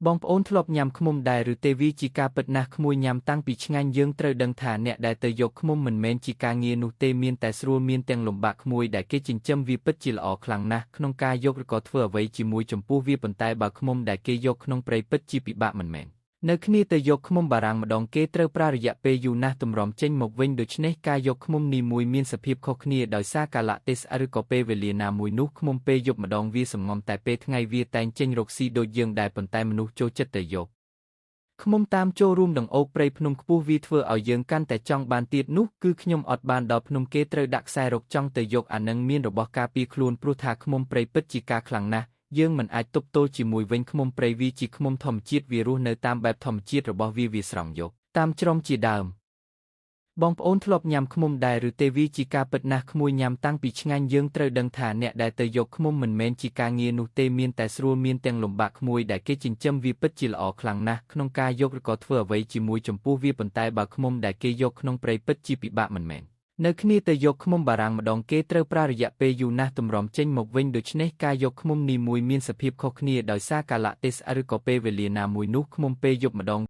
បងប្អូនធ្លាប់ញ៉ាំឃ្មុំដែរឬទេវាជាការពិតណាស់ក្មួយញ៉ាំតាំងពីឆ្ងាញ់យើងត្រូវដឹងថាអ្នកដែលទៅយកឃ្មុំមិនមែនជាការងារនោះទេមានតែស្រួលមានទាំងលំបាកក្មួយដែលគេចិញ្ចឹមវាពិតជាល្អខ្លាំងណាស់ក្នុងការយកឬក៏ធ្វើអ្វីជាមួយចំពោះវាប៉ុន្តែបើឃ្មុំដែលគេយកក្នុងព្រៃពិតជាពិបាកមិនមែននៅគ្នាទៅយកឃ្មុំបារាំងម្ដងគេត្រូវប្រើរយៈពេលយូរណាស់ទម្រាំចេញមកវិញដូច្នេះការយកឃ្មុំនីមួយមានសភាពខុសគ្នាដោយសារកាលៈទេសៈឬក៏ពេលវេលាណាមួយនោះឃ្មុំពេលយប់ម្ដងវាសំងំតែពេលថ្ងៃវាតែងចេញរកស៊ីដូចយើងដែរប៉ុន្តែមនុស្សចូលចិត្តទៅយកឃ្មុំតាមចូលរួមដង្អូកព្រៃភ្នំខ្ពស់វាធ្វើឲ្យយើងកាន់តែចង់បានទៀតនោះគឺខ្ញុំអត់បានដល់ភ្នំគេត្រូវដាក់ខ្សែរកចង់ទៅយកអានឹងមានរបស់ការពារខ្លួនព្រោះថាឃ្មុំព្រៃពិតជាការខ្លាំងណាស់យើងមិនអាចទប់ទល់ជាមួយវិញឃ្មុំព្រៃវាជាឃ្មុំធម្មជាតិវារស់នៅតាមបែបធម្មជាតិរបស់វាស្រង់យកតាមជ្រុំជាដើមបងប្អូនធ្លាប់ញ៉ាំឃ្មុំដែរឬទេវាជាការពិតណាស់ក្មួយញ៉ាំតាំងពីឆ្ងាញ់យើងត្រូវដឹងថាអ្នកដែលទៅយកឃ្មុំមិនមែនជាការងារនោះទេមានតែស្រួលមានទាំងលំបាកក្មួយដែលគេចិញ្ចឹមវាពិតជាល្អខ្លាំងណាស់ក្នុងការយកឬក៏ធ្វើអ្វីជាមួយចំពោះវាប៉ុន្តែបើឃ្មុំដែលគេយកក្នុងព្រៃពិតជាពិបាកមិនមែននៅគ្នាទៅយកឃ្មុំបារាំងម្ដងគេត្រូវប្រើរយៈពេលយូរណាស់ទម្រាំចេញមកវិញដូច្នេះការយកឃ្មុំនីមួយមានសភាពខុសគ្នាដោយសារកាលៈទេសៈឬក៏ពេលវេលាណាមួយនោះឃ្មុំពេលយប់ម្ដង